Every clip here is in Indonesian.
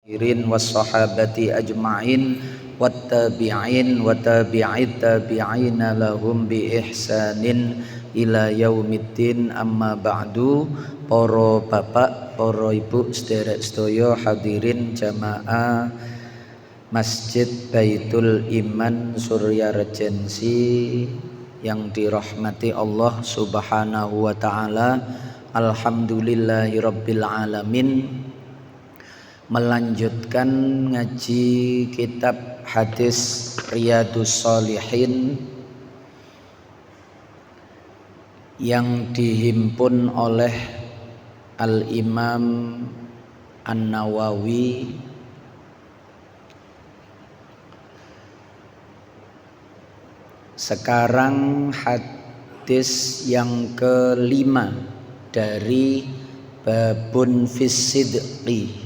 Irin wassahabati ajma'in wattabi'in wa tabi'it tabi'ina lahum bi ihsanin ila yaumiddin. Amma ba'du. Para bapak, para ibu, sederek sedaya hadirin jamaah Masjid Baitul Iman Surya Regensi yang dirahmati Allah Subhanahu wa taala. Alhamdulillahirabbil alamin. Melanjutkan ngaji kitab hadis Riyadhus Shalihin yang dihimpun oleh Al-Imam An-Nawawi sekarang hadis yang kelima dari babun fisidqi,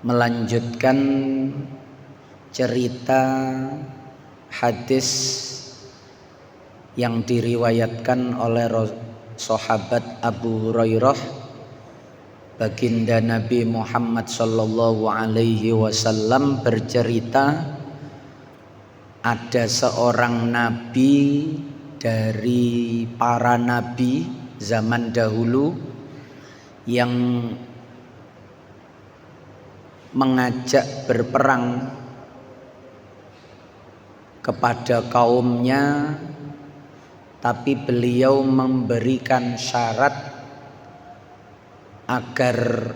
melanjutkan cerita hadis yang diriwayatkan oleh sahabat Abu Hurairah, baginda Nabi Muhammad sallallahu alaihi wasallam bercerita, ada seorang nabi dari para nabi zaman dahulu yang mengajak berperang kepada kaumnya, tapi beliau memberikan syarat agar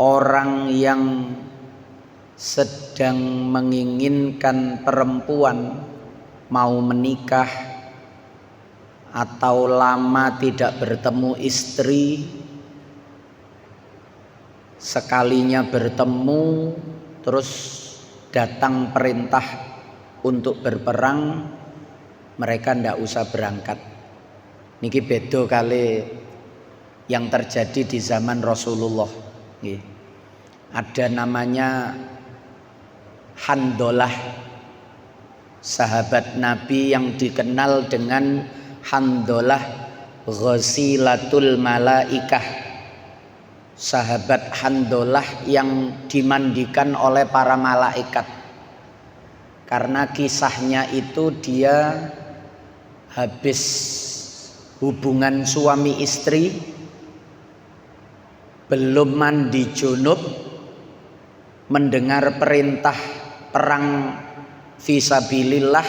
orang yang sedang menginginkan perempuan mau menikah atau lama tidak bertemu istri, sekalinya bertemu terus datang perintah untuk berperang, mereka ndak usah berangkat. Niki beda kali yang terjadi di zaman Rasulullah. Ada namanya Handolah, sahabat Nabi yang dikenal dengan Handolah Ghasilatul Malaikah, sahabat Handolah yang dimandikan oleh para malaikat. Karena kisahnya itu dia habis hubungan suami istri, belum mandi junub, mendengar perintah perang fisabilillah,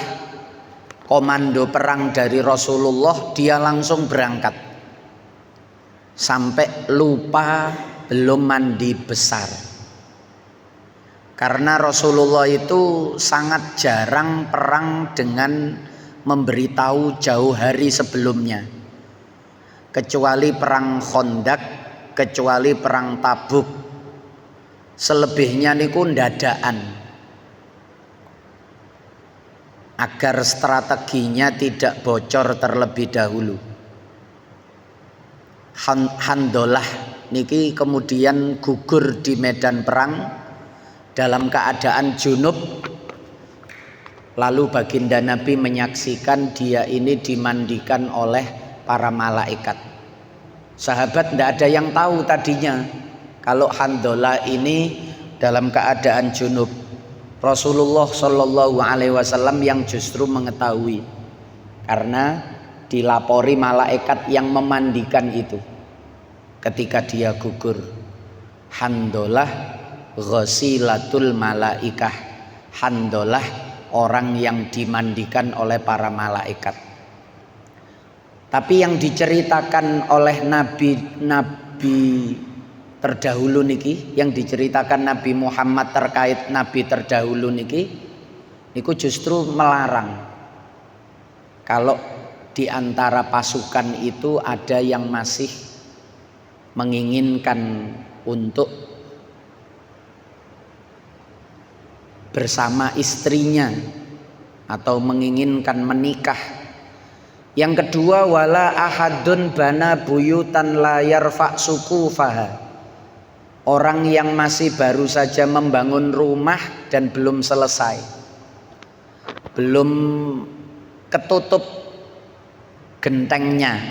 komando perang dari Rasulullah, dia langsung berangkat. Sampai lupa belum mandi besar. Karena Rasulullah itu sangat jarang perang dengan memberitahu jauh hari sebelumnya, kecuali perang Khandaq, kecuali perang Tabuk. Selebihnya niku ndadaan, agar strateginya tidak bocor terlebih dahulu. Handolah niki kemudian gugur di medan perang dalam keadaan junub. Lalu baginda Nabi menyaksikan dia ini dimandikan oleh para malaikat. Sahabat tidak ada yang tahu tadinya kalau Handolah ini dalam keadaan junub. Rasulullah Shallallahu alaihi wasallam yang justru mengetahui, karena dilapori malaikat yang memandikan itu ketika dia gugur. Handolah Ghasilatul Malaikah, Handolah orang yang dimandikan oleh para malaikat. Tapi yang diceritakan oleh nabi terdahulu niki, yang diceritakan Nabi Muhammad terkait nabi terdahulu niki, niku justru melarang kalau di antara pasukan itu ada yang masih menginginkan untuk bersama istrinya atau menginginkan menikah. Yang kedua, wala ahadun bana buyutan la yarfa sukufaha, orang yang masih baru saja membangun rumah dan belum selesai, belum ketutup gentengnya,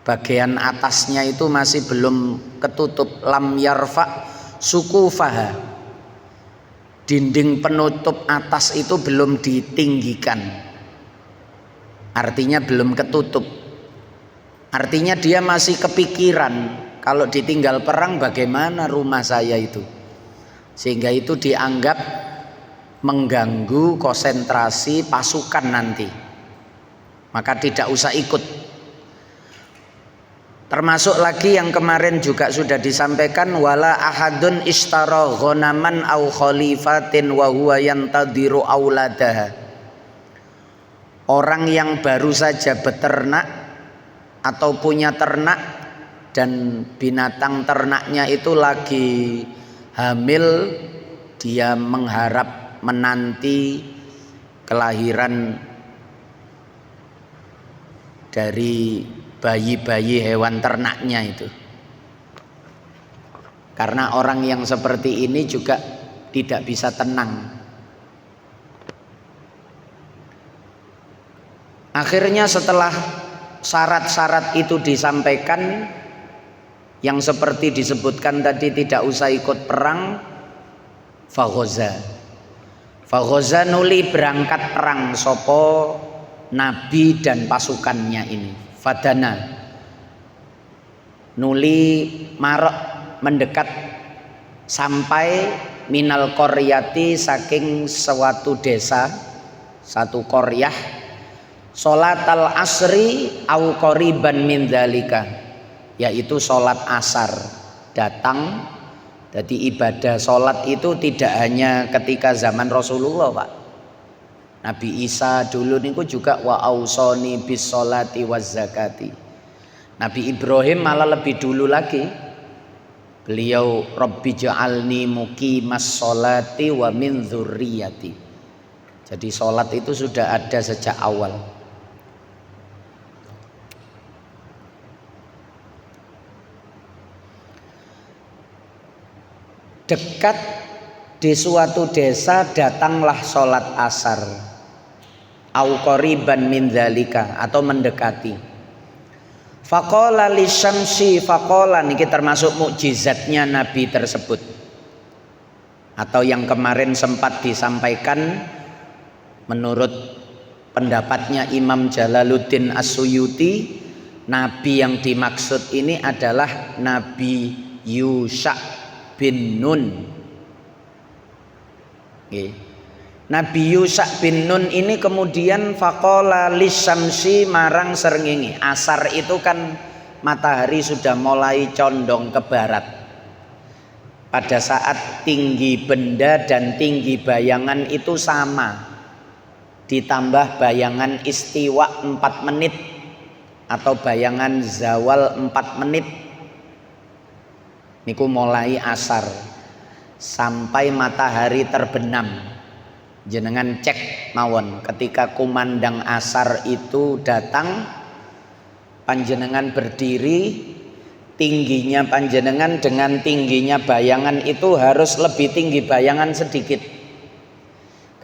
bagian atasnya itu masih belum ketutup, lam yarfa sukufaha, dinding penutup atas itu belum ditinggikan, artinya belum ketutup, artinya dia masih kepikiran kalau ditinggal perang bagaimana rumah saya itu, sehingga itu dianggap mengganggu konsentrasi pasukan nanti, maka tidak usah ikut. Termasuk lagi yang kemarin juga sudah disampaikan, wala ahadun ishtara ghanaman au khalifatin wa huwa yantadiru auladaha. Orang yang baru saja beternak atau punya ternak dan binatang ternaknya itu lagi hamil, dia mengharap menanti kelahiran dari bayi-bayi hewan ternaknya itu. Karena orang yang seperti ini juga tidak bisa tenang. Akhirnya setelah syarat-syarat itu disampaikan, yang seperti disebutkan tadi tidak usah ikut perang, faghoza nuli berangkat perang sopo nabi dan pasukannya ini. Fadana nuli marok mendekat sampai minal qaryati, saking suatu desa, satu qaryah, sholatal asri au qoriban min dzalika, yaitu sholat asar datang. Jadi ibadah sholat itu tidak hanya ketika zaman Rasulullah, Pak. Nabi Isa dulu niku juga wa ausoni bis sholati waz zakati. Nabi Ibrahim malah lebih dulu lagi. Beliau Rabbi ja'alni muqimas sholati wa min dzurriyyati. Jadi sholat itu sudah ada sejak awal. Dekat di suatu desa datanglah sholat asar, au qoriban min dzalika, atau mendekati. Faqala lisyamsi, faqala niki termasuk mukjizatnya nabi tersebut, atau yang kemarin sempat disampaikan menurut pendapatnya Imam Jalaluddin As-Suyuti, nabi yang dimaksud ini adalah Nabi Yusha bin Nun. Nabi Yusha bin Nun ini kemudian faqala lisyamsi, marang srengenge. Asar itu kan matahari sudah mulai condong ke barat. Pada saat tinggi benda dan tinggi bayangan itu sama, ditambah bayangan istiwa 4 menit atau bayangan zawal 4 menit, niku mulai asar sampai matahari terbenam. Jenengan cek mawon, ketika kumandang asar itu datang, panjenengan berdiri, tingginya panjenengan dengan tingginya bayangan itu harus lebih tinggi bayangan sedikit.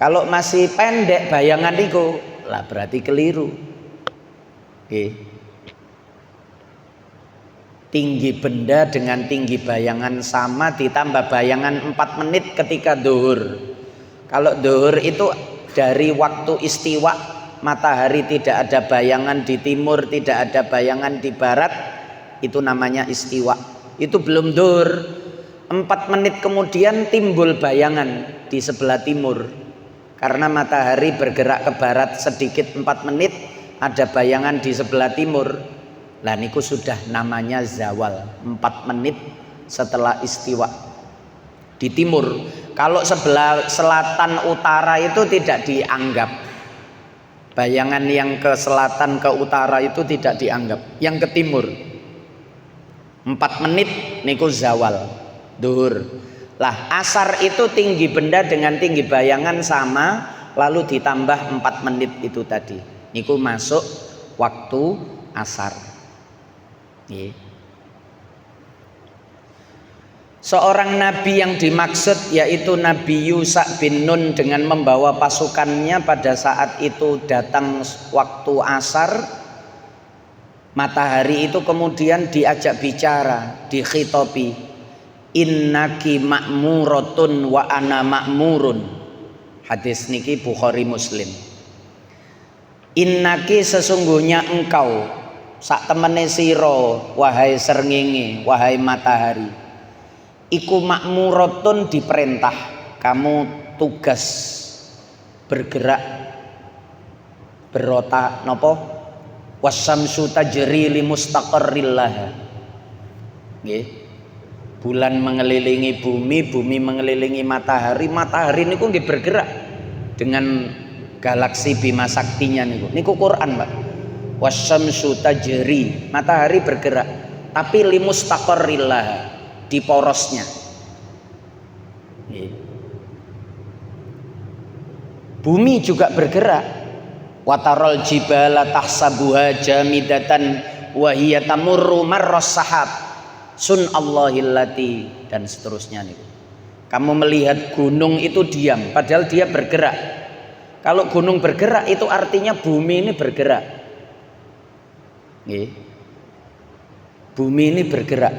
Kalau masih pendek bayangan itu, lah berarti keliru. Tinggi benda dengan tinggi bayangan sama, ditambah bayangan 4 menit ketika zuhur. Kalau zuhur itu dari waktu istiwa, matahari tidak ada bayangan di timur, tidak ada bayangan di barat, itu namanya istiwa. Itu belum zuhur. 4 menit kemudian timbul bayangan di sebelah timur. Karena matahari bergerak ke barat sedikit 4 menit, ada bayangan di sebelah timur. Lah niku sudah namanya zawal, 4 menit setelah istiwa di timur. Kalau sebelah selatan utara itu tidak dianggap. Bayangan yang ke selatan ke utara itu tidak dianggap. Yang ke timur 4 menit niku zawal, duhur. Lah asar itu tinggi benda dengan tinggi bayangan sama, lalu ditambah 4 menit itu tadi, niku masuk waktu asar. Seorang nabi yang dimaksud yaitu Nabi Yusha bin Nun dengan membawa pasukannya. Pada saat itu datang waktu asar, matahari itu kemudian diajak bicara, dikhitopi. innaki ma'muratun wa ana ma'murun. Hadis niki Bukhari Muslim. Innaki sesungguhnya engkau sak temene sira wahai srengenge, wahai matahari, iku ma'muratun diperintah, kamu tugas bergerak berotak napa wasyamsu tajri li mustaqarril laha. Nggih. Bulan mengelilingi bumi, bumi mengelilingi matahari, matahari niku nggih bergerak dengan galaksi Bima Saktinya niku. Niku Quran, Pak. Wasyamsu tajri, matahari bergerak, tapi li mustaqarril laha, di porosnya. Nggih. Bumi juga bergerak. Watarol jibala tahsabuha jamidatan wa hiya tamurru marras sahab sun Allahillati, dan seterusnya nih. Kamu melihat gunung itu diam padahal dia bergerak. Kalau gunung bergerak itu artinya bumi ini bergerak. Nggih. Bumi ini bergerak.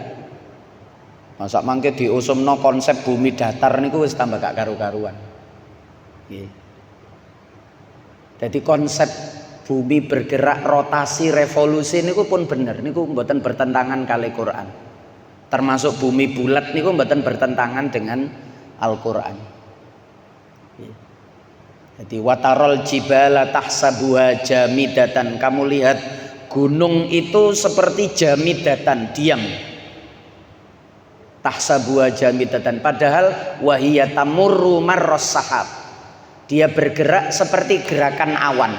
Masa mangke diusumno konsep bumi datar niku wis tambah gak karu-karuan. Nggih. Jadi konsep bumi bergerak, rotasi, revolusi niku pun bener, niku mboten bertentangan kali Quran. Termasuk bumi bulat niku mboten bertentangan dengan Al-Qur'an. Jadi watarol jibala tahsabuha jamidatan, kamu lihat gunung itu seperti jamidatan, diam. Tahsabuha jamidatan, padahal wahiyya tamurru marras sahab, dia bergerak seperti gerakan awan.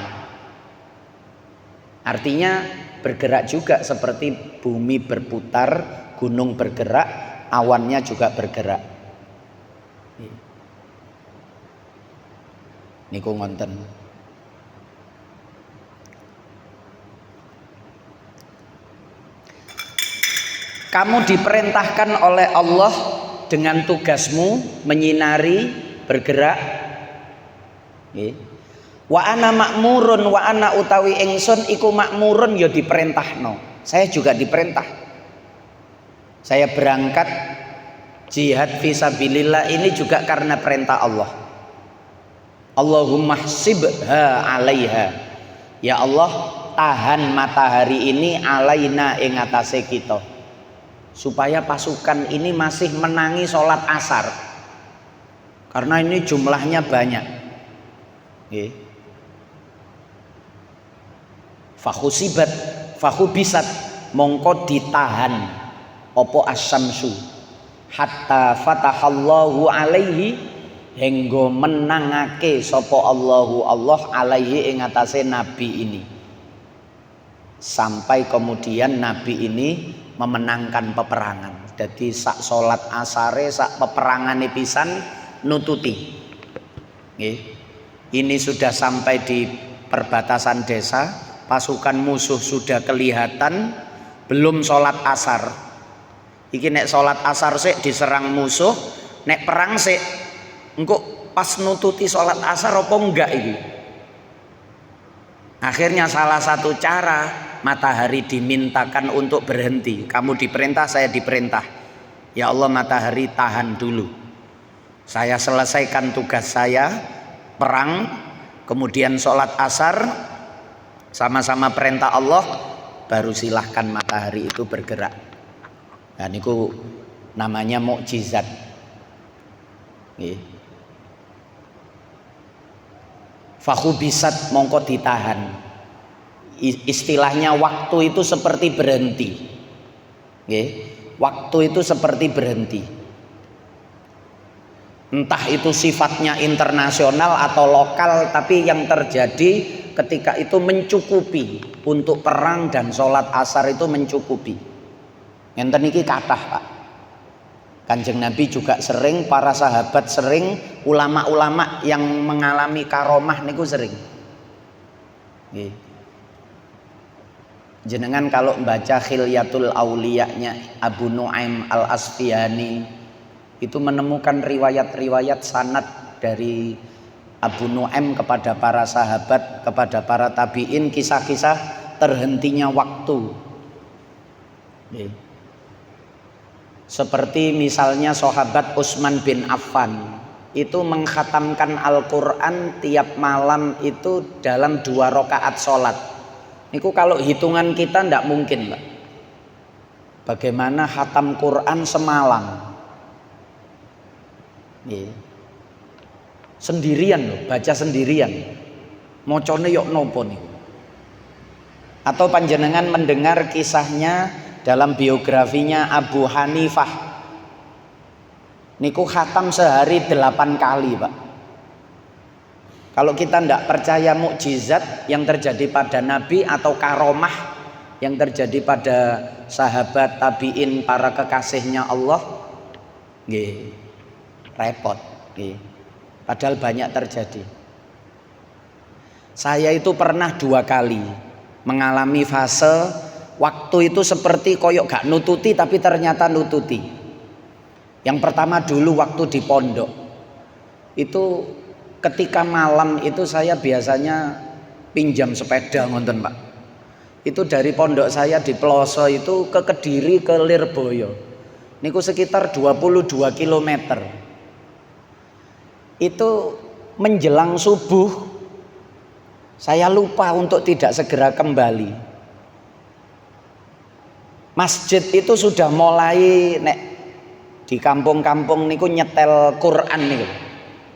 Artinya bergerak juga seperti bumi berputar, gunung bergerak, awannya juga bergerak. Niku ngonten. Kamu diperintahkan oleh Allah dengan tugasmu menyinari, bergerak. Wa ana makmurun, wa ana utawi ingsun iku makmurun, ya diperintahno. Saya juga diperintah. Saya berangkat jihad fisabilillah ini juga karena perintah Allah. Allahumma hsibha alaiha, ya Allah tahan matahari ini alaina ing atase kita, supaya pasukan ini masih menangi sholat asar, karena ini jumlahnya banyak. Fakhusibat, fakhubisat, mongko ditahan opo asyamsu hatta fatahallahu alaihi, hingga menangake sopo Allahu Allah alaihi ing atase nabi ini, sampai kemudian nabi ini memenangkan peperangan. Jadi sak sholat asare, sak peperangane pisan nututi. Ini sudah sampai di perbatasan desa, pasukan musuh sudah kelihatan, belum sholat asar. Iki nek sholat asar sik diserang musuh, nek perang sik engko pas nututi sholat asar apa enggak iki. Akhirnya salah satu cara, matahari dimintakan untuk berhenti. Kamu diperintah, saya diperintah. Ya Allah matahari tahan dulu, saya selesaikan tugas saya, perang, kemudian sholat asar, sama-sama perintah Allah, baru silahkan matahari itu bergerak. Dan itu namanya mukjizat. Fakhubisat, mongko ditahan. Istilahnya waktu itu seperti berhenti. Waktu itu seperti berhenti. Entah itu sifatnya internasional atau lokal, tapi yang terjadi ketika itu mencukupi untuk perang dan sholat asar, itu mencukupi. Ngenten iki kathah, Pak. Kanjeng Nabi juga sering, para sahabat sering, ulama-ulama yang mengalami karomah niku sering. Jenengan kalau membaca Khilyatul Auliya-nya Abu Nuaim Al-Asfihani, itu menemukan riwayat-riwayat sanad dari Abu Nuaim kepada para sahabat, kepada para tabi'in, kisah-kisah terhentinya waktu. Seperti misalnya sahabat Utsman bin Affan itu mengkhatamkan Al-Quran tiap malam itu dalam 2 rakaat sholat. Niku kalau hitungan kita ndak mungkin, Pak. Bagaimana khatam Quran semalam? Sendirian loh, baca sendirian. Mocone yok nopo nih. Atau panjenengan mendengar kisahnya dalam biografinya Abu Hanifah. Niku khatam sehari 8 kali, Pak. Kalau kita tidak percaya mukjizat yang terjadi pada Nabi atau karomah yang terjadi pada sahabat tabiin para kekasihnya Allah, repot. Padahal banyak terjadi. Saya itu pernah 2 kali mengalami fase waktu itu seperti koyok gak nututi tapi ternyata nututi. Yang pertama dulu waktu di pondok itu ketika malam itu saya biasanya pinjam sepeda ngonten, Pak. Itu dari pondok saya di Peloso itu ke Kediri ke Lirboyo. Niku sekitar 22 km. Itu menjelang subuh saya lupa untuk tidak segera kembali. Masjid itu sudah mulai di kampung-kampung niku nyetel Quran niku.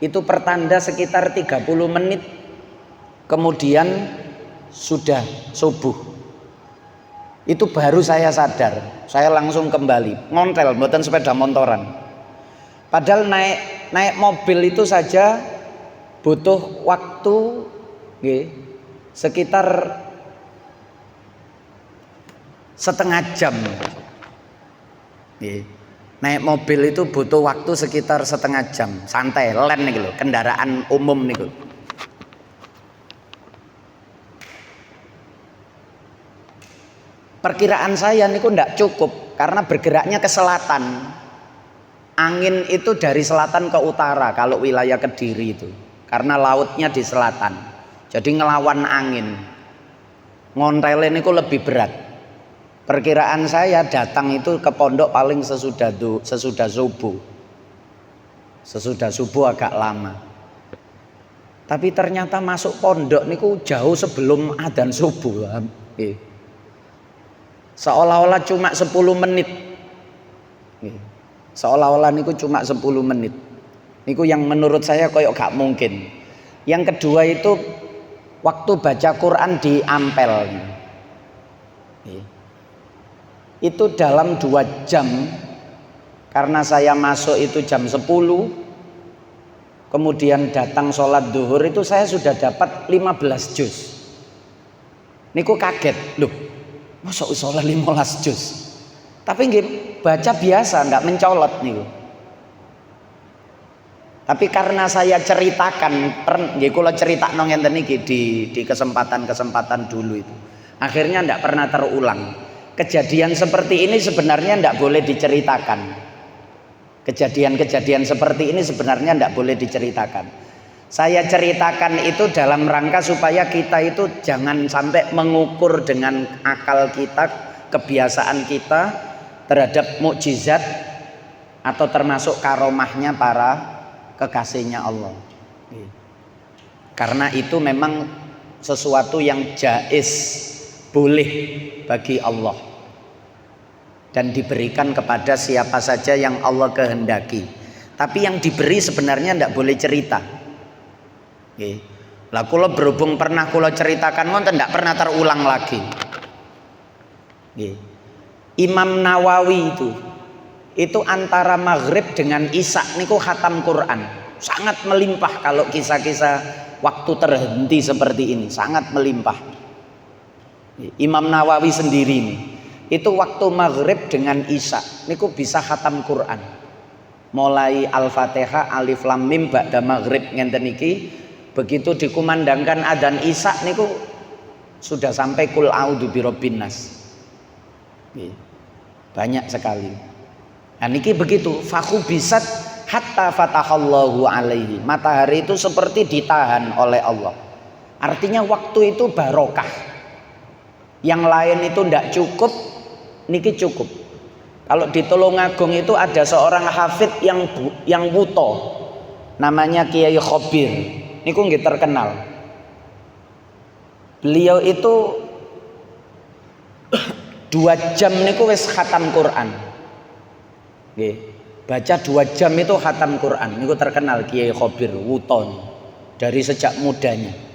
Itu pertanda sekitar 30 menit kemudian sudah subuh. Itu baru saya sadar. Saya langsung kembali ngontel mboten sepeda motoran. Padahal naik mobil itu saja butuh waktu sekitar setengah jam. Naik mobil itu butuh waktu sekitar setengah jam. Santai, len nih loh, kendaraan umum nih loh. Perkiraan saya niku ndak cukup karena bergeraknya ke selatan. Angin itu dari selatan ke utara kalau wilayah Kediri itu. Karena lautnya di selatan. Jadi ngelawan angin. Ngontele niku lebih berat. Perkiraan saya datang itu ke pondok paling sesudah subuh. Sesudah subuh agak lama. Tapi ternyata masuk pondok niku jauh sebelum adzan subuh. Seolah-olah cuma 10 menit. Seolah-olah niku cuma 10 menit. Niku yang menurut saya koyok gak mungkin. Yang kedua itu waktu baca Quran di Ampel. Itu dalam 2 jam. Karena saya masuk itu jam 10. Kemudian datang sholat duhur itu saya sudah dapat 15 juz. Niku kaget. Loh, masa sholat 15 juz? Tapi nggih baca biasa, nggak mencolot niku. Tapi karena saya ceritakan, nggih kula critakno ngenten iki di kesempatan-kesempatan dulu itu. Akhirnya ndak pernah terulang. Kejadian seperti ini sebenarnya ndak boleh diceritakan. Kejadian-kejadian seperti ini sebenarnya ndak boleh diceritakan. Saya ceritakan itu dalam rangka supaya kita itu jangan sampai mengukur dengan akal kita, kebiasaan kita terhadap mukjizat atau termasuk karomahnya para kekasihnya Allah. Karena itu memang sesuatu yang jaiz, boleh bagi Allah dan diberikan kepada siapa saja yang Allah kehendaki. Tapi yang diberi sebenarnya tidak boleh cerita. Lah kula berhubung pernah kula ceritakan ngoten tidak pernah terulang lagi. Imam Nawawi itu antara maghrib dengan isya niku khatam Quran. Sangat melimpah kalau kisah-kisah waktu terhenti seperti ini, sangat melimpah. Imam Nawawi sendiri nih, itu waktu maghrib dengan isya niku bisa khatam Quran. Mulai Al-Fatihah, Alif Lam Mim ba'da maghrib ngenten iki, begitu dikumandangkan adzan isya niku sudah sampai Qul a'udzu birabbin nas. Banyak sekali. Nah niki begitu, fakhu bisat hatta fatahallahu alaihi. Matahari itu seperti ditahan oleh Allah. Artinya waktu itu barokah. Yang lain itu tidak cukup, niki cukup. Kalau di Tulungagung itu ada seorang hafid yang wuto, namanya Kiai Khobir. Niku nggih terkenal. Beliau itu 2 jam niku wis khatam Quran. Nggih, baca 2 jam itu khatam Quran. Niku terkenal Kiai Khobir wuton dari sejak mudanya.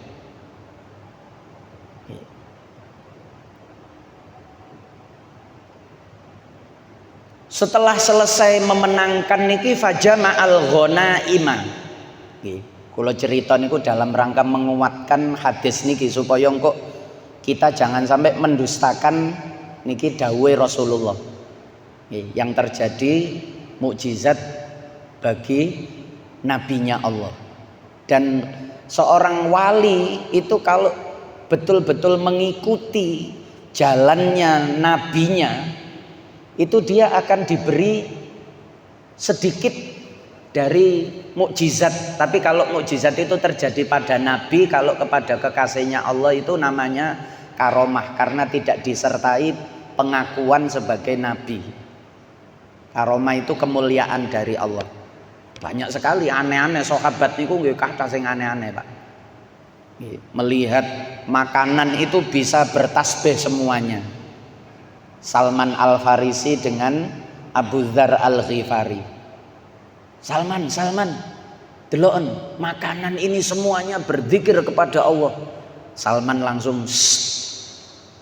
Setelah selesai memenangkan niki fajama al-ghanaima. Nggih, kula cerita niku dalam rangka menguatkan hadis niki supaya kok kita jangan sampai mendustakan niki dawuhe Rasulullah. Nggih, yang terjadi mukjizat bagi nabinya Allah. Dan seorang wali itu kalau betul-betul mengikuti jalannya nabinya, itu dia akan diberi sedikit dari mukjizat. Tapi kalau mukjizat itu terjadi pada nabi, kalau kepada kekasihnya Allah itu namanya karomah, karena tidak disertai pengakuan sebagai nabi. Karomah itu kemuliaan dari Allah. Banyak sekali aneh-aneh sahabat niku nggih kathah sing aneh-aneh, Pak. Melihat makanan itu bisa bertasbih semuanya. Salman Al-Farisi dengan Abu Dzar Al-Ghifari. Salman, deloken, makanan ini semuanya berzikir kepada Allah. Salman langsung,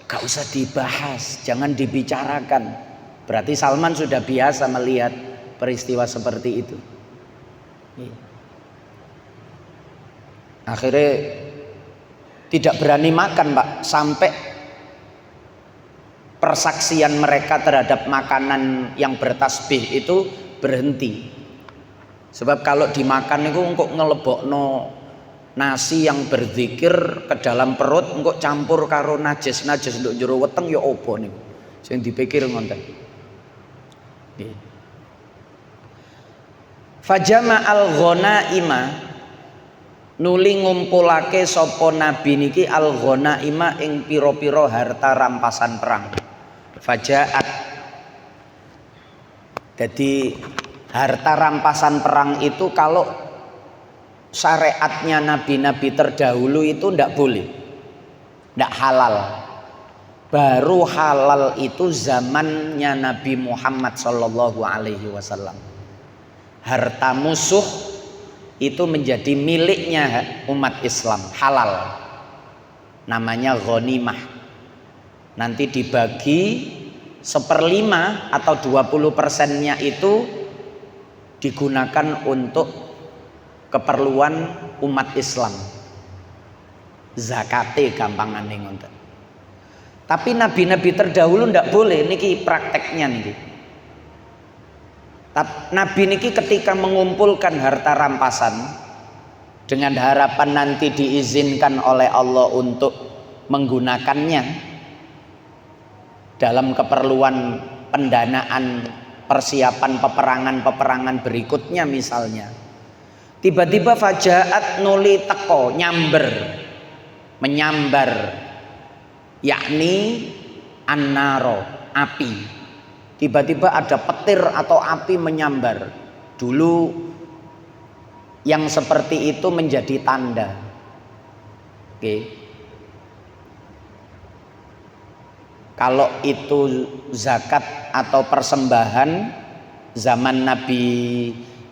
gak usah dibahas, jangan dibicarakan. Berarti Salman sudah biasa melihat peristiwa seperti itu. Akhirnya tidak berani makan, Pak, sampai persaksian mereka terhadap makanan yang bertasbih itu berhenti. Sebab kalau dimakan itu kok ngelebokno nasi yang berzikir ke dalam perut, kok campur karo najis nduk jero weteng ya opo niku. Sing dipikir ngoten. Nggih. Fajama al-ghanaima, nuli ngumpulake sapa nabi niki al-ghanaima ing pira-pira harta rampasan perang. Fajaat, jadi harta rampasan perang itu kalau syariatnya nabi-nabi terdahulu itu ndak boleh, ndak halal. Baru halal itu zamannya Nabi Muhammad Sallallahu Alaihi Wasallam. Harta musuh itu menjadi miliknya umat Islam, halal. Namanya ghanimah. Nanti dibagi 1/5 atau 20%-nya itu digunakan untuk keperluan umat Islam. Zakate gampangane ngoten. Tapi nabi-nabi terdahulu ndak boleh, niki prakteknya niki. Nabi niki ketika mengumpulkan harta rampasan dengan harapan nanti diizinkan oleh Allah untuk menggunakannya dalam keperluan pendanaan persiapan peperangan berikutnya misalnya. Tiba-tiba fajaat nuli teko menyambar, yakni annaro, api. Tiba-tiba ada petir atau api menyambar. Dulu yang seperti itu menjadi tanda. Oke. Kalau itu zakat atau persembahan zaman Nabi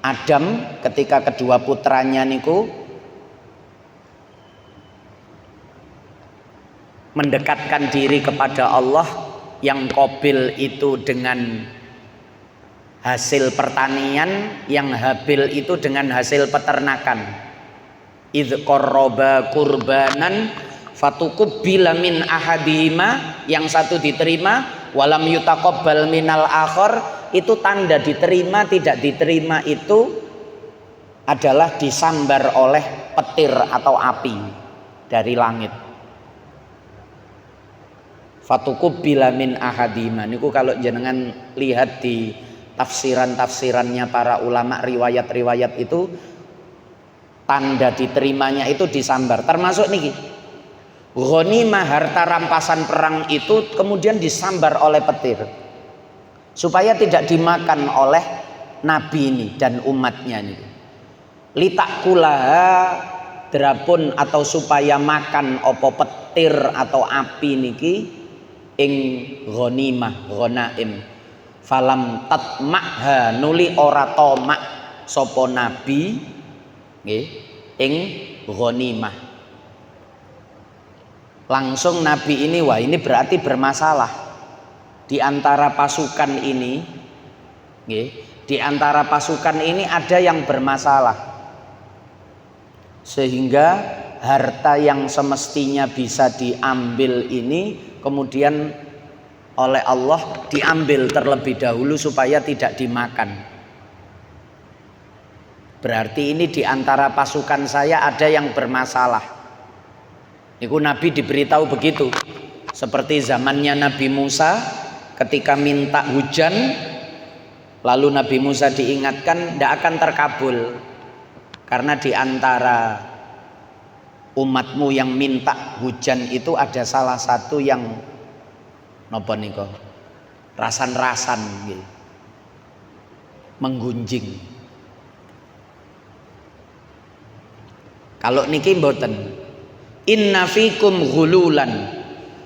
Adam ketika kedua putranya niku mendekatkan diri kepada Allah, yang Qabil itu dengan hasil pertanian, yang Habil itu dengan hasil peternakan. Idz qarraba qurbanan fatukubbila min ahadihima, yang satu diterima, walam yutaqabbal minal akhar, itu tanda diterima tidak diterima itu adalah disambar oleh petir atau api dari langit. Fatukubbila min ahadihima niku kalau jenengan lihat di tafsirannya para ulama, riwayat-riwayat itu tanda diterimanya itu disambar, termasuk niki ghanimah, harta rampasan perang itu kemudian disambar oleh petir. supaya tidak dimakan oleh Nabi ini dan umatnya ini. Litakulaha drapun atau supaya makan opo petir atau api niki ing ghanimah ghanaim. Falam tatma'ha nuli ora tomak sapa Nabi nggih ing ghanimah. Langsung Nabi ini, wah ini berarti bermasalah di antara pasukan ini nggih, di antara pasukan ini ada yang bermasalah sehingga harta yang semestinya bisa diambil ini kemudian oleh Allah diambil terlebih dahulu supaya tidak dimakan. Berarti ini di antara pasukan saya ada yang bermasalah. Niku Nabi diberitahu begitu. Seperti zamannya Nabi Musa ketika minta hujan, lalu Nabi Musa diingatkan tidak akan terkabul karena di antara umatmu yang minta hujan itu ada salah satu yang napa nika rasan-rasan gitu, menggunjing. Kalau niki mboten, inna fikum ghululan.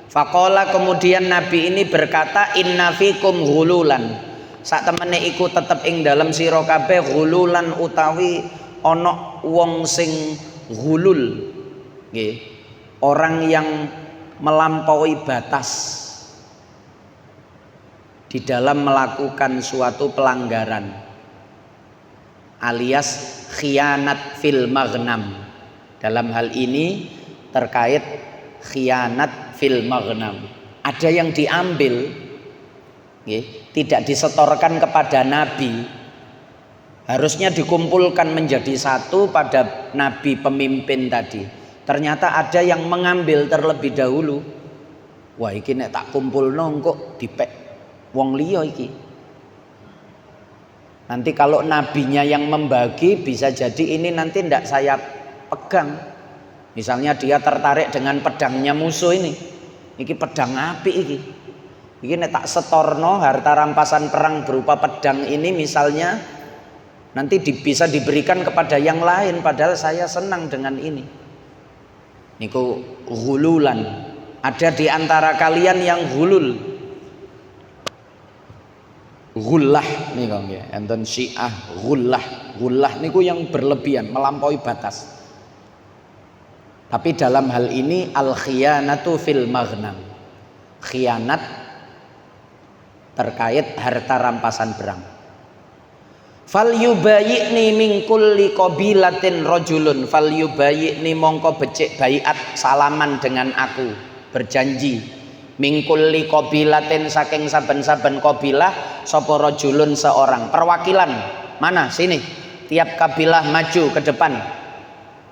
Faqala, kemudian Nabi ini berkata, inna fikum ghululan. Sak temene iku tetep ing dalam sira kabeh ghululan utawi ana wong sing ghulul. Nggih. Orang yang melampaui batas di dalam melakukan suatu pelanggaran alias khianat fil maghnam. Dalam hal ini terkait khianat fil maghnam, ada yang diambil tidak disetorkan kepada Nabi, harusnya dikumpulkan menjadi satu pada Nabi pemimpin tadi. Ternyata ada yang mengambil terlebih dahulu. Wah iki nek tak kumpulno kok dipek wong liya iki. Nanti kalau nabinya yang membagi bisa jadi ini nanti ndak saya pegang. Misalnya dia tertarik dengan pedangnya musuh ini. Iki pedang api iki. Iki nek tak setorno harta rampasan perang berupa pedang ini misalnya nanti bisa diberikan kepada yang lain padahal saya senang dengan ini. Niku ghululan. Ada di antara kalian yang ghulul. Ghullah nih kong ya, enten Syiah ghullah niku yang berlebihan, melampaui batas. Tapi dalam hal ini al khiyanatu fil maghnam, khianat terkait harta rampasan perang. Fal yubayyi'ni min kulli qabilatin rajulun, fal yubayyi'ni mongko becik baiat salaman dengan aku, berjanji min kulli qabilatin saking saben-saben qabilah sapa rajulun seorang perwakilan. Mana sini, tiap kabilah maju ke depan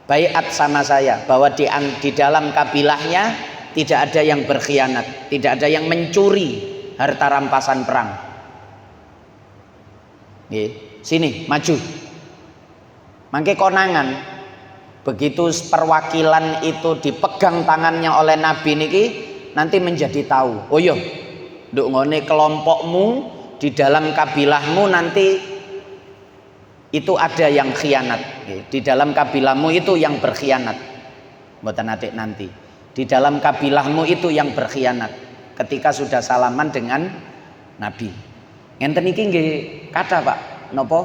baiat sama saya bahwa di dalam kabilahnya tidak ada yang berkhianat, tidak ada yang mencuri harta rampasan perang. Sini maju. Mangke konangan begitu perwakilan itu dipegang tangannya oleh Nabi niki nanti menjadi tahu. Oh iya, nduk ngene kelompokmu di dalam kabilahmu nanti itu ada yang khianat. Di dalam kabilahmu itu yang berkhianat. Mboten nanti. Di dalam kabilahmu itu yang berkhianat ketika sudah salaman dengan Nabi. Ngenten iki nggih kata Pak, napa?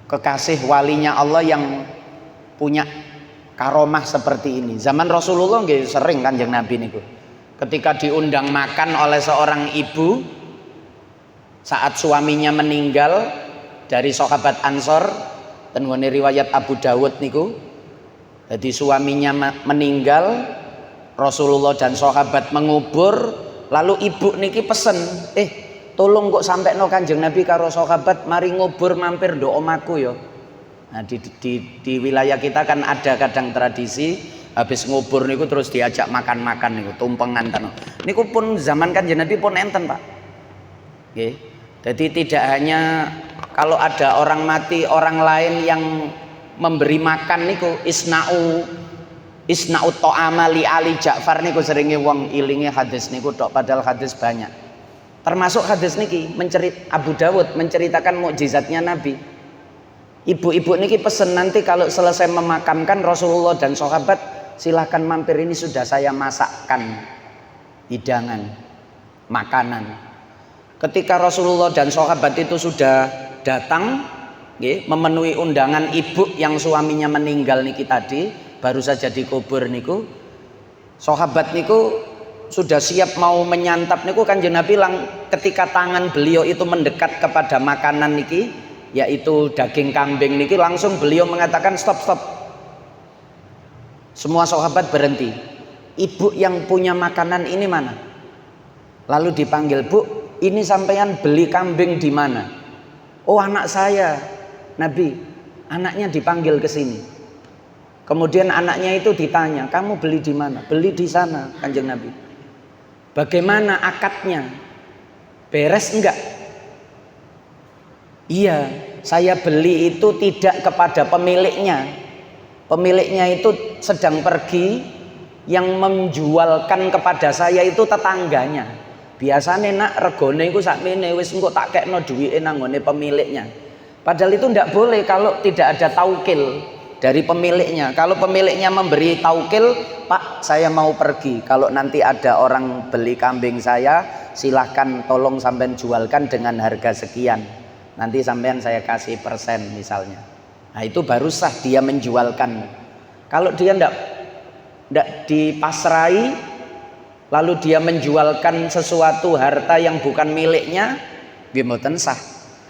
Kekasih walinya Allah yang punya karomah seperti ini. Zaman Rasulullah nggih sering Kanjeng Nabi niku. Ketika diundang makan oleh seorang ibu saat suaminya meninggal dari sahabat Ansor, ten ngene riwayat Abu Dawud niku. Jadi suaminya meninggal, Rasulullah dan sahabat mengubur, lalu ibu niki pesen, tolong kok sampai no Kanjeng Nabi karo sahabat mari ngubur mampir do omaku yo. Nah, di wilayah kita kan ada kadang tradisi habis ngubur niku terus diajak makan-makan niku tumpengan tenan. Niku pun zaman Kanjeng Nabi pun enten, Pak. Nggih. Jadi tidak hanya kalau ada orang mati orang lain yang memberi makan niku isna'u ta'ama li Ali Ja'far niku seringe wong ilinge hadis niku tok padahal hadis banyak. Termasuk hadis niki Abu Dawud menceritakan mukjizatnya Nabi. Ibu-ibu niki pesen nanti kalau selesai memakamkan Rasulullah dan sahabat, silahkan mampir, ini sudah saya masakkan hidangan, makanan. Ketika Rasulullah dan sahabat itu sudah datang, memenuhi undangan ibu yang suaminya meninggal niki tadi, baru saja dikubur niku, sahabat niku sudah siap mau menyantap niku, Kanjeng Nabi ketika tangan beliau itu mendekat kepada makanan niki, yaitu daging kambing niki, langsung beliau mengatakan stop. Semua sahabat berhenti. Ibu yang punya makanan ini mana? Lalu dipanggil, Bu, ini sampean beli kambing di mana? Oh, anak saya, Nabi. Anaknya dipanggil ke sini. Kemudian anaknya itu ditanya, kamu beli di mana? Beli di sana, Kanjeng Nabi. Bagaimana akadnya? Beres enggak? Iya, saya beli itu tidak kepada pemiliknya. Pemiliknya itu sedang pergi, yang menjualkan kepada saya itu tetangganya. Biasanya nak regone iku sakmene wis engko tak kekno duwike nang ngone pemiliknya. Padahal itu enggak boleh kalau tidak ada taukil dari pemiliknya. Kalau pemiliknya memberi taukil, Pak, saya mau pergi, kalau nanti ada orang beli kambing saya, silahkan tolong sampean jualkan dengan harga sekian, nanti sampean saya kasih persen misalnya. Nah, itu baru sah dia menjualkan. Kalau dia ndak dipasrai, lalu dia menjualkan sesuatu harta yang bukan miliknya, mboten sah.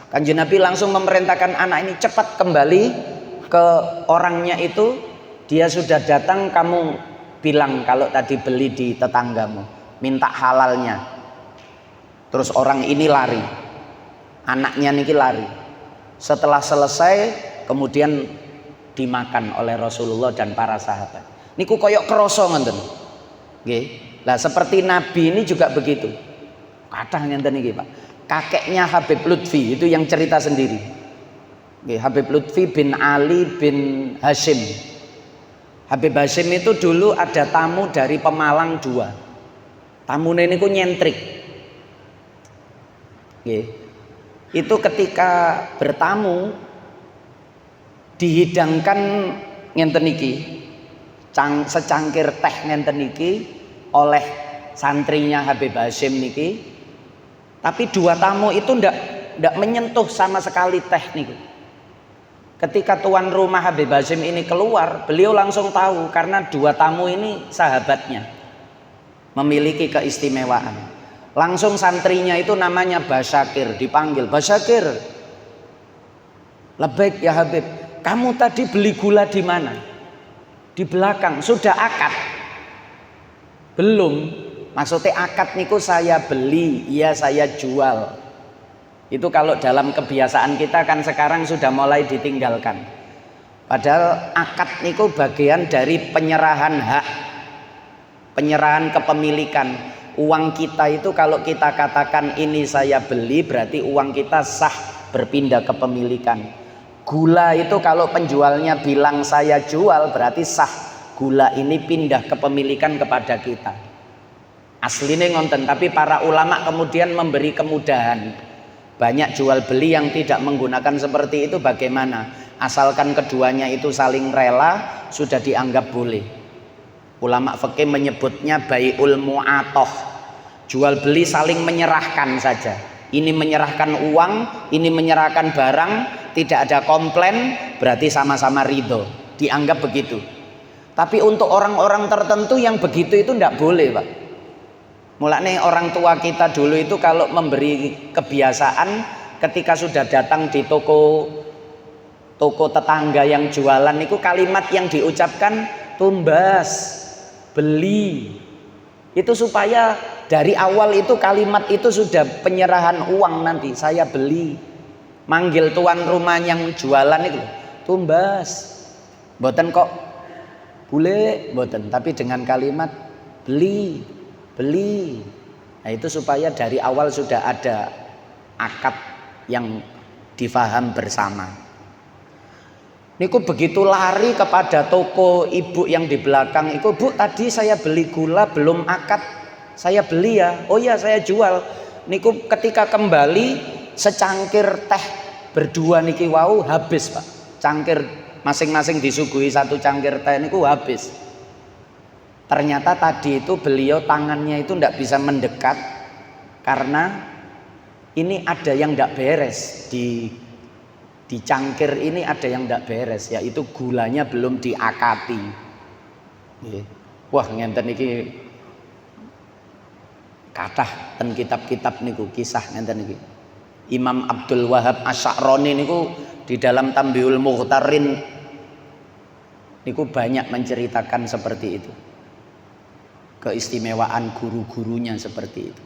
Kanjeng Nabi langsung memerintahkan anak ini cepat kembali ke orangnya itu. Dia sudah datang, kamu bilang kalau tadi beli di tetanggamu, minta halalnya. Terus orang ini lari, anaknya niki lari. Setelah selesai kemudian dimakan oleh Rasulullah dan para sahabat. Niku koyok kroso ngenten. Nggih. Lah seperti Nabi ini juga begitu. Kathah ngenten iki, Pak. Kakeknya Habib Lutfi itu yang cerita sendiri. Nggih, Habib Lutfi bin Ali bin Hashim. Habib Hashim itu dulu ada tamu dari Pemalang 2. Tamune niku nyentrik. Nggih. Itu ketika bertamu dihidangkan ngenten iki, secangkir teh ngenten iki oleh santrinya Habib Hashim niki. Tapi 2 tamu itu ndak menyentuh sama sekali teh niku. Ketika tuan rumah Habib Hashim ini keluar, beliau langsung tahu karena 2 tamu ini sahabatnya, memiliki keistimewaan. Langsung santrinya itu namanya Basyakir, dipanggil, Basyakir, lebaik ya Habib, kamu tadi beli gula di mana? Di belakang. Sudah akad? Belum. Maksudnya akad niku saya beli, iya saya jual. Itu kalau dalam kebiasaan kita kan sekarang sudah mulai ditinggalkan. Padahal akad niku bagian dari penyerahan hak, penyerahan kepemilikan. Uang kita itu kalau kita katakan ini saya beli, berarti uang kita sah berpindah kepemilikan. Gula itu kalau penjualnya bilang saya jual, berarti sah gula ini pindah kepemilikan kepada kita. Aslinya ngonten, tapi para ulama kemudian memberi kemudahan. Banyak jual beli yang tidak menggunakan seperti itu, bagaimana? Asalkan keduanya itu saling rela, sudah dianggap boleh. Ulama fikih menyebutnya bai'ul mu'atoh. Jual beli saling menyerahkan saja. Ini menyerahkan uang, ini menyerahkan barang, tidak ada komplain, berarti sama-sama ridho. Dianggap begitu. Tapi untuk orang-orang tertentu yang begitu itu tidak boleh, Pak. Mulanya orang tua kita dulu itu kalau memberi kebiasaan, ketika sudah datang di toko tetangga yang jualan itu kalimat yang diucapkan tumbas, beli. Itu supaya dari awal itu kalimat itu sudah penyerahan uang, nanti saya beli. Manggil tuan rumah yang jualan itu tumbas. Mboten kok bule, mboten, tapi dengan kalimat beli. Nah, itu supaya dari awal sudah ada akad yang difaham bersama. Niku begitu lari kepada toko ibu yang di belakang itu, Bu, tadi saya beli gula belum akad, saya beli ya. Oh ya, saya jual. Niku ketika kembali secangkir teh berdua niki wau habis Pak. Cangkir masing-masing disuguhi satu cangkir teh niku habis. Ternyata tadi itu beliau tangannya itu tidak bisa mendekat karena ini ada yang tidak beres di cangkir ini, ada yang tidak beres, yaitu gulanya belum diakati. Wah ngenten iki kathah ten kitab-kitab niku kisah ngenten iki. Imam Abdul Wahab Asy'arani niku di dalam Tambihul Mughtarin niku banyak menceritakan seperti itu. Keistimewaan guru-gurunya seperti itu.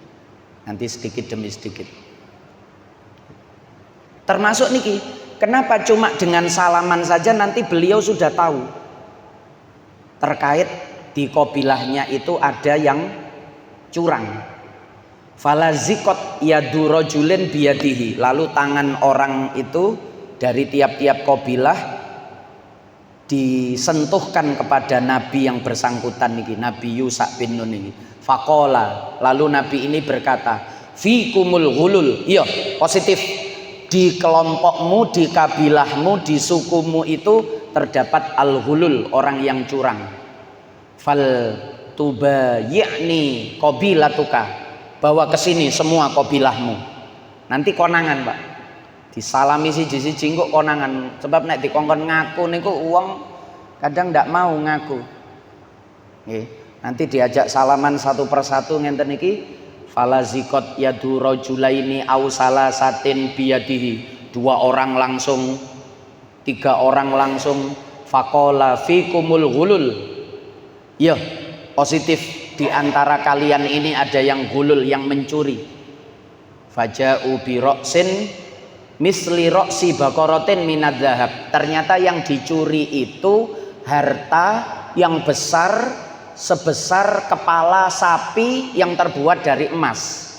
Nanti sedikit demi sedikit. Termasuk niki, kenapa cuma dengan salaman saja nanti beliau sudah tahu terkait di qabilahnya itu ada yang curang. Falazikot yadu rajulin biyadihi, lalu tangan orang itu dari tiap-tiap qabilah disentuhkan kepada Nabi yang bersangkutan niki, Nabi Yusa bin Nun ini. Faqala, lalu Nabi ini berkata, fikumul ghulul. Iya, positif. Di kelompokmu, di kabilahmu, di sukumu itu terdapat al-ghulul, orang yang curang. Fal tubayyani qabilatuka, bawa ke sini semua qabilahmu. Nanti konangan, Pak. Disalami siji-siji kok konangan, sebab nek dikongkon ngaku niku uang kadang ndak mau ngaku. Nggih, nanti diajak salaman satu persatu ngenten iki, falazikot yadu rajulaini aw salasatin biyadihi, 2 orang langsung, 3 orang langsung, faqala fikumul ghulul. Ya, positif, di antara kalian ini ada yang ghulul, yang mencuri. Faja'u bi ra'sin misli roksi bakorotin minad zahab. Ternyata yang dicuri itu harta yang besar sebesar kepala sapi yang terbuat dari emas.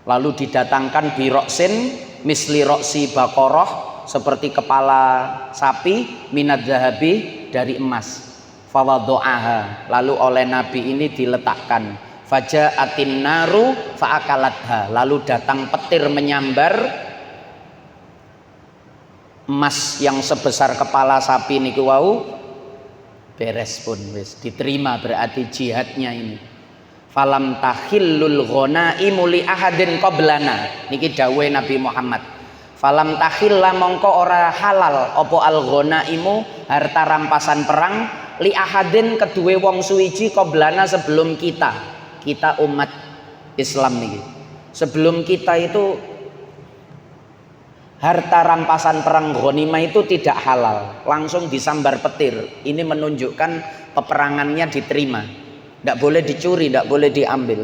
Lalu didatangkan biroksin misli roksi bakoroh, seperti kepala sapi, minad zahabi, dari emas. Fawado'aha, lalu oleh Nabi ini diletakkan. Faja'atin naru fa'akalatha, lalu datang petir menyambar emas yang sebesar kepala sapi niku wau, beres pun wis diterima, berarti jihadnya ini. Falam tahillul ghanaimu li ahadin qablana, niki dawuhe Nabi Muhammad. Falam tahilla, mongko ora halal apa al ghanaimu, harta rampasan perang, li ahadin, kedue wong suwiji, qablana, sebelum kita umat Islam niki. Sebelum kita itu harta rampasan perang ghanimah itu tidak halal, langsung disambar petir. Ini menunjukkan peperangannya diterima, tidak boleh dicuri, tidak boleh diambil.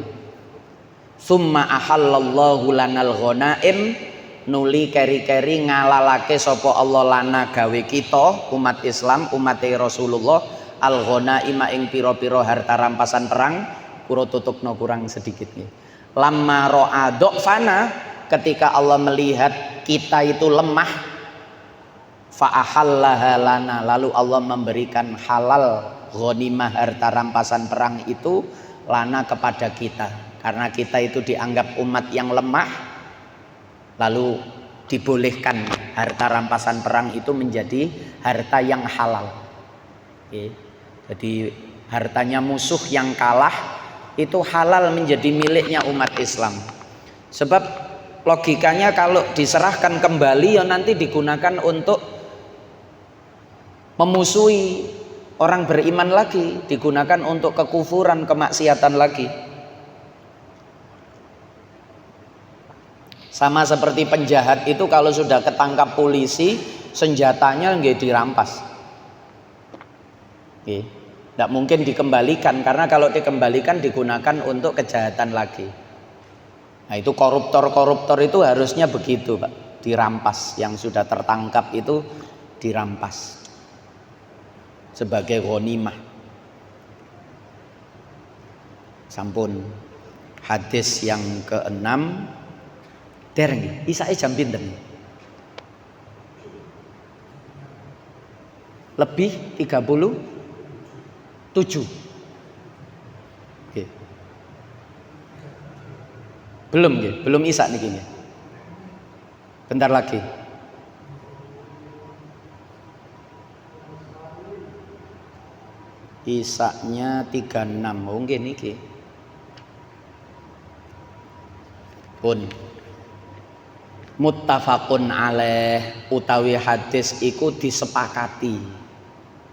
Summa ahallallahu lanal ghanaim, nuli keri-keri ngalalake sapa Allah lana gawe kita umat Islam, umat Rasulullah, al ghanaima ing pira-pira harta rampasan perang. Kuro tutupno kurang sedikit nih. Lamma ra'a dhafana, ketika Allah melihat kita itu lemah, fa'ahallaha lana, lalu Allah memberikan halal ghanimah, harta rampasan perang itu lana, kepada kita, karena kita itu dianggap umat yang lemah, lalu dibolehkan harta rampasan perang itu menjadi harta yang halal. Oke. Jadi hartanya musuh yang kalah itu halal menjadi miliknya umat Islam. Sebab logikanya kalau diserahkan kembali ya nanti digunakan untuk memusuhi orang beriman lagi, digunakan untuk kekufuran, kemaksiatan lagi. Sama seperti penjahat itu kalau sudah ketangkap polisi, senjatanya nggak dirampas. Oke. Tidak mungkin dikembalikan, karena kalau dikembalikan digunakan untuk kejahatan lagi. Nah itu koruptor-koruptor itu harusnya begitu Pak, dirampas, yang sudah tertangkap itu dirampas sebagai ghanimah. Sampun hadis yang ke-6 dereng isae jam pinten? Lebih 37. Oke. Belum nggih, belum Isya niki nggih. Bentar lagi. Isya-nya 36. Oh nggih niki. Pun muttafaqun alaih utawi hadis iku disepakati.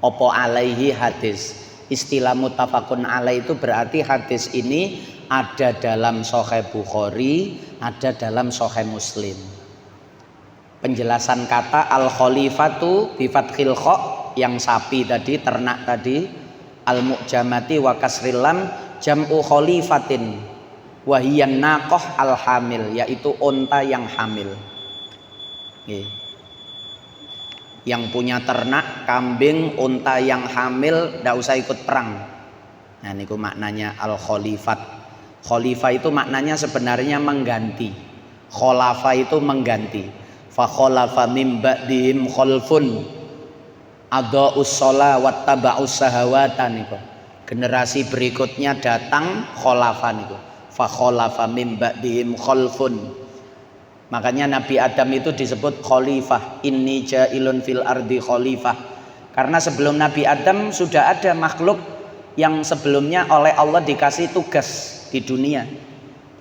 Apa alaihi hadis. Istilah muttafaqun alaih itu berarti hadis ini ada dalam Sahih Bukhari, ada dalam Sahih Muslim. Penjelasan kata al-khalifatu bi fathil kha, yang sapi tadi, ternak tadi, al-mu'jamati wa kasril lam, jam'u khalifatin wa hiya naqah al-hamil, yaitu unta yang hamil. Nggih. Yang punya ternak, kambing, unta yang hamil ndak usah ikut perang. Nah niku maknanya al-khalifat. Khalifah itu maknanya sebenarnya mengganti. Khalafa itu mengganti. Fa khalafa mim ba'dihim khalfun adha'us shalah wattaba'us shahawata niku. Generasi berikutnya datang khalafa niku. Fa khalafa mim ba'dihim khalfun. Makanya Nabi Adam itu disebut khalifah. Inni ja'ilun fil ardi khalifah. Karena sebelum Nabi Adam sudah ada makhluk yang sebelumnya oleh Allah dikasih tugas di dunia,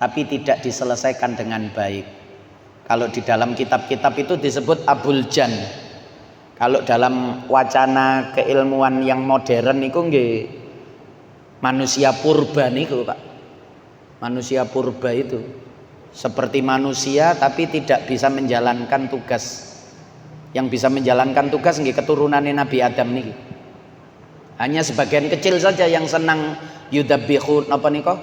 tapi tidak diselesaikan dengan baik. Kalau di dalam kitab-kitab itu disebut Abul Jan. Kalau dalam wacana keilmuan yang modern itu nggih manusia purba niku Pak. Manusia purba itu seperti manusia tapi tidak bisa menjalankan tugas. Yang bisa menjalankan tugas nggih keturunannya Nabi Adam niki. Hanya sebagian kecil saja yang senang yudabbihun apa niko?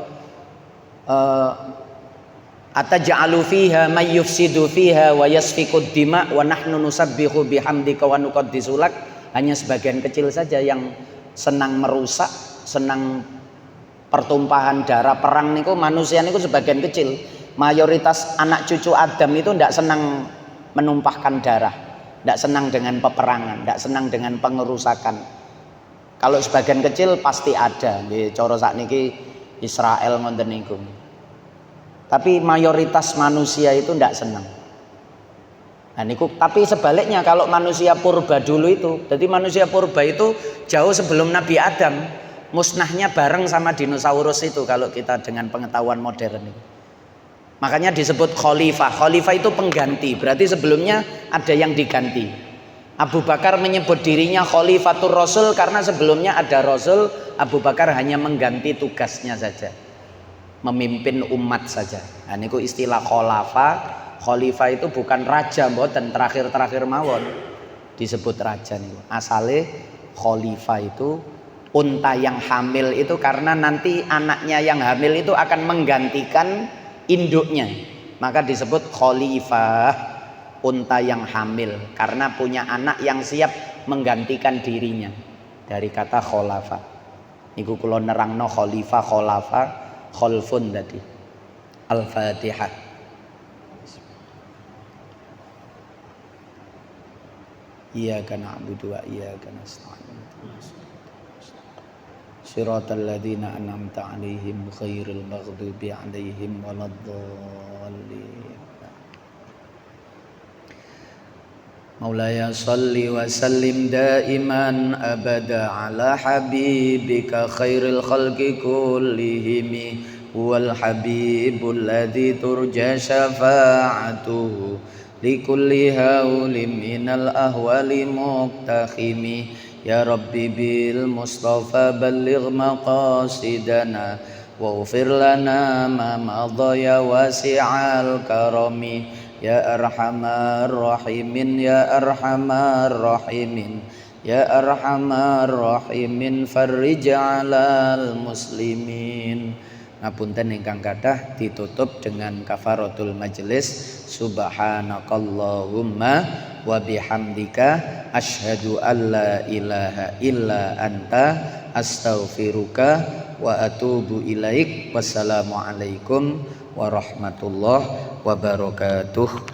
Ataj'alu fiha may yufsidu fiha wa yasfikud dima wa nahnu nusabbihu bihamdika wa nuqaddisu lak. Hanya sebagian kecil saja yang senang merusak, senang pertumpahan darah, perang niku manusia niku sebagian kecil. Mayoritas anak cucu Adam itu ndak senang menumpahkan darah, ndak senang dengan peperangan, ndak senang dengan pengerusakan. Kalau sebagian kecil pasti ada, nggih cara sakniki Israel ngoten niku. Tapi mayoritas manusia itu tidak senang. Nah, niku, tapi sebaliknya kalau manusia purba dulu itu, jadi manusia purba itu jauh sebelum Nabi Adam, musnahnya bareng sama dinosaurus itu kalau kita dengan pengetahuan modern itu. Makanya disebut khalifah. Khalifah itu pengganti, berarti sebelumnya ada yang diganti. Abu Bakar menyebut dirinya khalifatur Rasul karena sebelumnya ada Rasul. Abu Bakar hanya mengganti tugasnya saja, memimpin umat saja. Nah niku istilah khalifah. Khalifah itu bukan raja, mboten, terakhir mawon disebut raja niku. Asale khalifah itu unta yang hamil itu karena nanti anaknya yang hamil itu akan menggantikan induknya. Maka disebut khalifah, unta yang hamil karena punya anak yang siap menggantikan dirinya. Dari kata khalafa. Niku kula nerangno khalifah, khalafa, khalfun tadi. Al-Fatihah. Iyyaka na'budu wa iyyaka nasta'in. Shiratal ladzina an'amta 'alaihim ghairil maghdubi 'alaihim waladdallin. Maulaya salli wa sallim daiman abada ala habibika khairil khalqi kullihim wal habibul ladzi turja syafa'atuhu likulli haulin minal ahwali muqtakhimi ya rabbi bil mustafa balligh maqasidana waghfir lana ma madha ya wasi'al karami ya arhamar rahimin ya arhamar rahimin ya arhamar rahimin farrij 'alal muslimin. Ngapunten ingkang kathah ditutup dengan kafaratul majelis. Subhanakallahumma wa bihamdika asyhadu an la ilaha illa anta astaghfiruka wa atubu ilaik. Wassalamualaikum warahmatullahi wabarakatuh.